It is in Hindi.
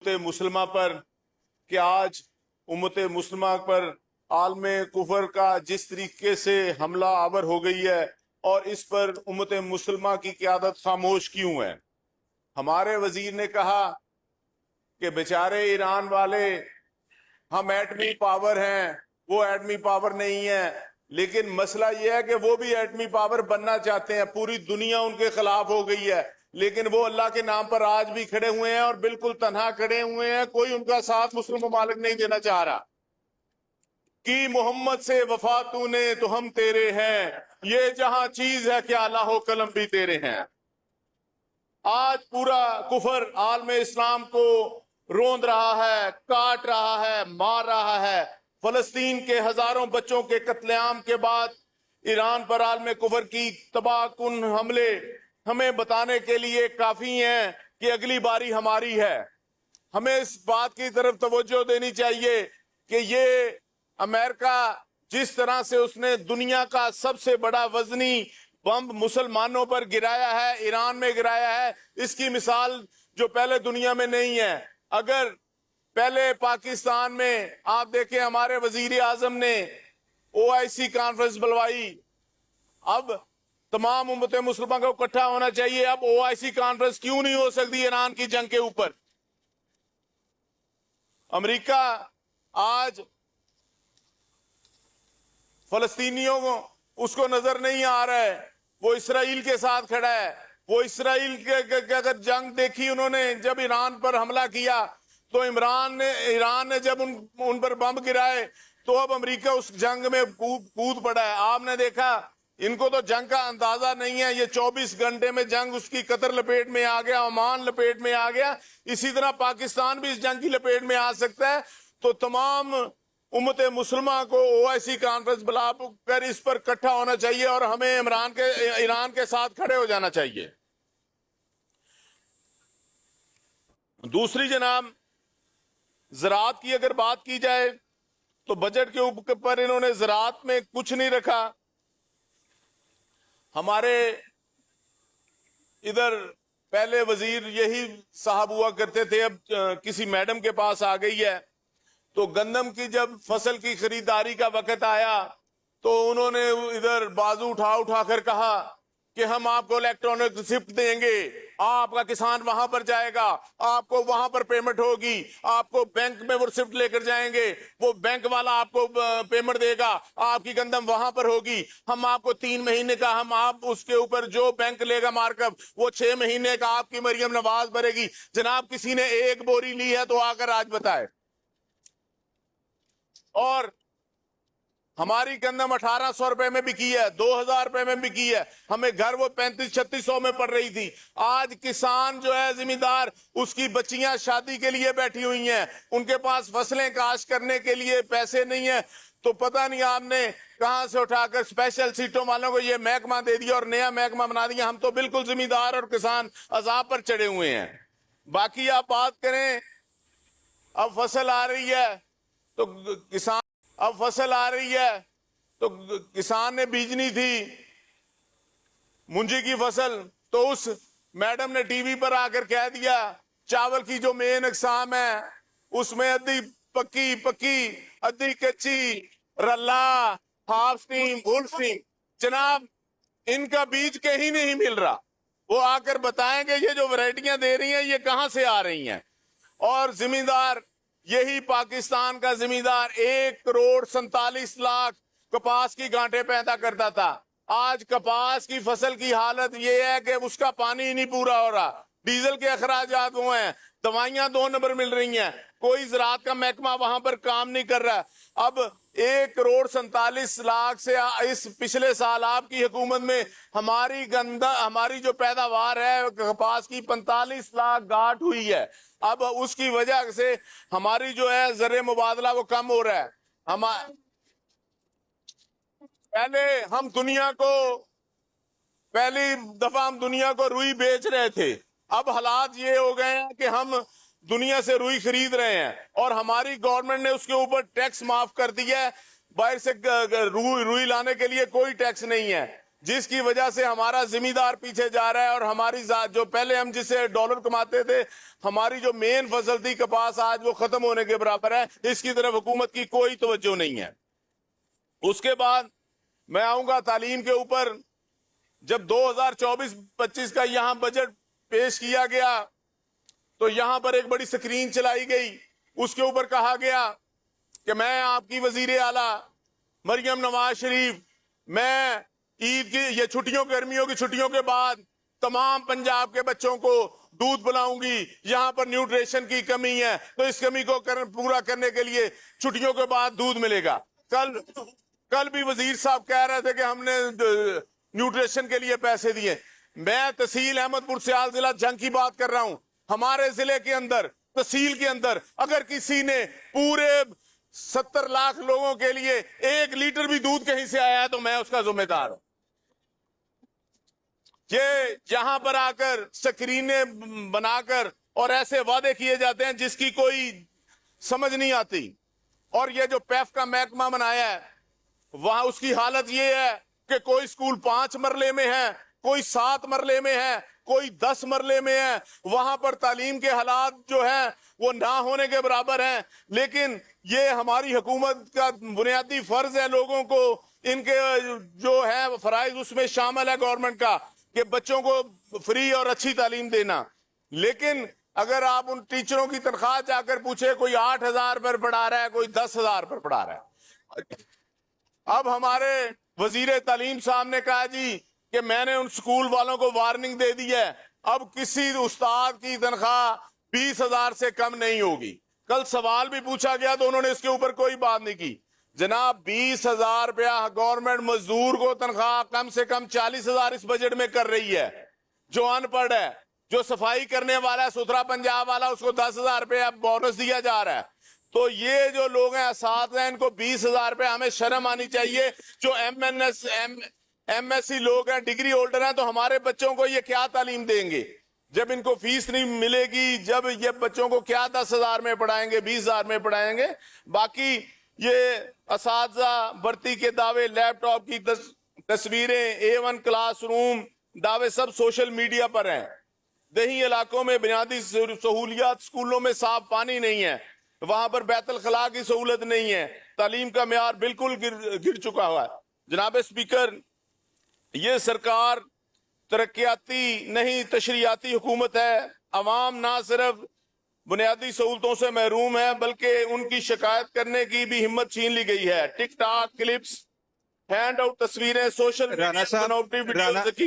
उम्मत मुसलमा पर कि आज उम्मत मुसलमा पर आलम कुफर का जिस तरीके से हमला आवर हो गई है और इस पर उम्मत मुसलमा की क़यादत खामोश क्यों है। हमारे वजीर ने कहा कि बेचारे ईरान वाले, हम एटमी पावर हैं, वो एटमी पावर नहीं है। लेकिन मसला यह है कि वो भी एटमी पावर बनना चाहते हैं, पूरी दुनिया उनके खिलाफ हो गई है, लेकिन वो अल्लाह के नाम पर आज भी खड़े हुए हैं और बिल्कुल तन्हा खड़े हुए हैं। कोई उनका साथ मुस्लिम ममालिक नहीं देना चाह रहा। कि मोहम्मद से वफा तूने तो हम तेरे हैं, ये जहां चीज है क्या लाहो कलम भी तेरे हैं। आज पूरा कुफर आलम इस्लाम को रोंद रहा है, काट रहा है, मार रहा है। फलस्तीन के हजारों बच्चों के कत्लेआम के बाद ईरान पर आलम कुफर की तबाहकुन हमले हमें बताने के लिए काफी हैं कि अगली बारी हमारी है। हमें इस बात की तरफ तवज्जो देनी चाहिए कि ये अमेरिका जिस तरह से उसने दुनिया का सबसे बड़ा वजनी बम मुसलमानों पर गिराया है, ईरान में गिराया है, इसकी मिसाल जो पहले दुनिया में नहीं है। अगर पहले पाकिस्तान में आप देखें, हमारे वजीर आजम ने OIC कॉन्फ्रेंस बुलवाई। अब तमाम उम्मत मुसलमान को इकट्ठा होना चाहिए। अब OIC कॉन्फ्रेंस क्यों नहीं हो सकती ईरान की जंग के ऊपर। अमेरिका आज फलस्तीनियों को उसको नजर नहीं आ रहा है, वो इसराइल के साथ खड़ा है। वो इसराइल के अगर जंग देखी उन्होंने, जब ईरान पर हमला किया तो ईरान ने जब उन पर बम गिराए तो अब अमेरिका उस जंग में कूद पड़ा है। आपने देखा, इनको तो जंग का अंदाजा नहीं है। ये 24 घंटे में जंग उसकी कतर लपेट में आ गया, ओमान लपेट में आ गया। इसी तरह पाकिस्तान भी इस जंग की लपेट में आ सकता है। तो तमाम उम्मत मुसलमान को OIC कॉन्फ्रेंस बुला कर इस पर इकट्ठा होना चाहिए और हमें ईरान के साथ खड़े हो जाना चाहिए। दूसरी जनाब, ज़राअत की अगर बात की जाए तो बजट के ऊपर इन्होंने ज़राअत में कुछ नहीं रखा। हमारे इधर पहले वजीर यही साहब हुआ करते थे, अब किसी मैडम के पास आ गई है। तो गंदम की जब फसल की खरीदारी का वक्त आया तो उन्होंने इधर बाजू उठा कर कहा कि हम आपको इलेक्ट्रॉनिक रिसिप्ट देंगे, आपका किसान वहां पर जाएगा, आपको वहां पर पेमेंट होगी, आपको बैंक में वो रिसिप्ट लेकर जाएंगे, वो बैंक वाला आपको पेमेंट देगा, आपकी गंदम वहां पर होगी। हम आपको 3 महीने का, हम आप उसके ऊपर जो बैंक लेगा मार्कअप, वो 6 महीने का आपकी मरियम नवाज भरेगी। जनाब, किसी ने 1 बोरी ली है तो आकर आज बताए। और हमारी गंदम 1800 रुपए में बिकी है, 2000 रुपए में बिकी है। हमें घर वो 3500-3600 में पड़ रही थी। आज किसान जो है जिम्मेदार, उसकी बच्चियां शादी के लिए बैठी हुई हैं, उनके पास फसलें काश करने के लिए पैसे नहीं है। तो पता नहीं आपने कहां से उठाकर स्पेशल सीटों वालों को ये महकमा दे दिया और नया महकमा बना दिया। हम तो बिल्कुल जिम्मेदार और किसान अजाब पर चढ़े हुए हैं। बाकी आप बात करें, अब फसल आ रही है तो किसान ने बीजनी थी मुंजी की फसल, तो उस मैडम ने टीवी पर आकर कह दिया चावल की जो मेन अकसाम है उसमें अद्धी पक्की, अद्धी कच्ची, Ralla, half steam, full steam. जनाब, इनका बीज कहीं नहीं मिल रहा। वो आकर बताएंगे ये जो वैरायटियां दे रही हैं ये कहां से आ रही हैं। और जिम्मेदार यही पाकिस्तान का जिम्मेदार 1,47,00,000 कपास की गांठें पैदा करता था। आज कपास की फसल की हालत यह है कि उसका पानी ही नहीं पूरा हो रहा। डीजल के अखराजात वो हैं, दवाइयां 2 नंबर मिल रही हैं, कोई ज़राअत का महकमा वहां पर काम नहीं कर रहा। अब 1,47,00,000 से इस पिछले साल आपकी हुकूमत में हमारी जो पैदावार है कपास की 45 लाख गांठ हुई है। अब उसकी वजह से हमारी जो है ज़र मुबादला वो कम हो रहा है। पहली दफा हम दुनिया को रुई बेच रहे थे, अब हालात ये हो गए हैं कि हम दुनिया से रुई खरीद रहे हैं और हमारी गवर्नमेंट ने उसके ऊपर टैक्स माफ कर दिया है। बाहर से रुई लाने के लिए कोई टैक्स नहीं है। जिसकी वजह से हमारा जिम्मेदार पीछे जा रहा है और हमारी जो पहले हम जिसे डॉलर कमाते थे, हमारी जो मेन फसल थी कपास, आज वो खत्म होने के बराबर है। इसकी तरफ हुकूमत की कोई तवज्जो नहीं है। उसके बाद मैं आऊंगा तालीम के ऊपर। जब 2024-25 का यहां बजट पेश किया गया तो यहां पर एक बड़ी स्क्रीन चलाई गई, उसके ऊपर कहा गया कि मैं आपकी वजीर आला मरियम नवाज शरीफ, मैं ईद की ये छुट्टियों, गर्मियों की छुट्टियों के बाद तमाम पंजाब के बच्चों को दूध पिलाऊंगी। यहां पर न्यूट्रिशन की कमी है तो इस कमी को पूरा करने के लिए छुट्टियों के बाद दूध मिलेगा। कल भी वजीर साहब कह रहे थे कि हमने न्यूट्रिशन के लिए पैसे दिए। मैं तहसील अहमदपुर सियाल जिला जंग की बात कर रहा हूं। हमारे जिले के अंदर, तहसील के अंदर, अगर किसी ने पूरे 70 लाख लोगों के लिए 1 लीटर भी दूध कहीं से आया है तो मैं उसका जिम्मेदार हूं। ये यहां पर आकर स्क्रीनें बनाकर और ऐसे वादे किए जाते हैं जिसकी कोई समझ नहीं आती। और ये जो पैफ का महकमा बनाया है, वहां उसकी हालत ये है कि कोई स्कूल 5 मरले में है, कोई 7 मरले में है, कोई 10 मरले में है। वहां पर तालीम के हालात जो है वो ना होने के बराबर हैं। लेकिन ये हमारी हुकूमत का बुनियादी फर्ज है, लोगों को इनके जो है फराइज उसमें शामिल है गवर्नमेंट का, कि बच्चों को फ्री और अच्छी तालीम देना। लेकिन अगर आप उन टीचरों की तनख्वाह जाकर पूछे, कोई 8,000 पर पढ़ा रहा है, कोई 10,000 पर पढ़ा रहा है। अब हमारे वजीर तालीम साहब ने कहा जी कि मैंने उन स्कूल वालों को वार्निंग दे दी है, अब किसी उस्ताद की तनख्वाह 20,000 से कम नहीं होगी। कल सवाल भी पूछा गया तो उन्होंने इसके ऊपर कोई बात नहीं की। जनाब 20,000 रुपया गवर्नमेंट मजदूर को तनख्वाह कम से कम 40,000 इस बजट में कर रही है। जो अनपढ़ है, जो सफाई करने वाला है, सुथरा पंजाब वाला, उसको 10,000 रुपया बोनस दिया जा रहा है। तो ये जो लोग हैं साथ हैं, इनको 20,000 रुपया, हमें शर्म आनी चाहिए। जो MSc लोग हैं, डिग्री होल्डर हैं, तो हमारे बच्चों को ये क्या तालीम देंगे जब इनको फीस नहीं मिलेगी? जब ये बच्चों को क्या 10,000 में पढ़ाएंगे, 20,000 में पढ़ाएंगे? बाकी ये असातिज़ा भर्ती के दावे, लैपटॉप की तस्वीरें, A1 क्लासरूम दावे सब सोशल मीडिया पर हैं। दही इलाकों में बुनियादी सहूलियात, स्कूलों में साफ पानी नहीं है, वहां पर बैतुल खला की सहूलत नहीं है, तालीम का मेयार बिल्कुल गिर चुका हुआ है। जनाब स्पीकर, ये सरकार तरक्याती नहीं तशरीयाती हुकूमत है। अवाम ना सिर्फ बुनियादी सहूलतों से महरूम है बल्कि उनकी शिकायत करने की भी हिम्मत छीन ली गई है। टिकटॉक क्लिप्स, हैंड आउट तस्वीरें, सोशल मीडिया बनावटी वीडियोस की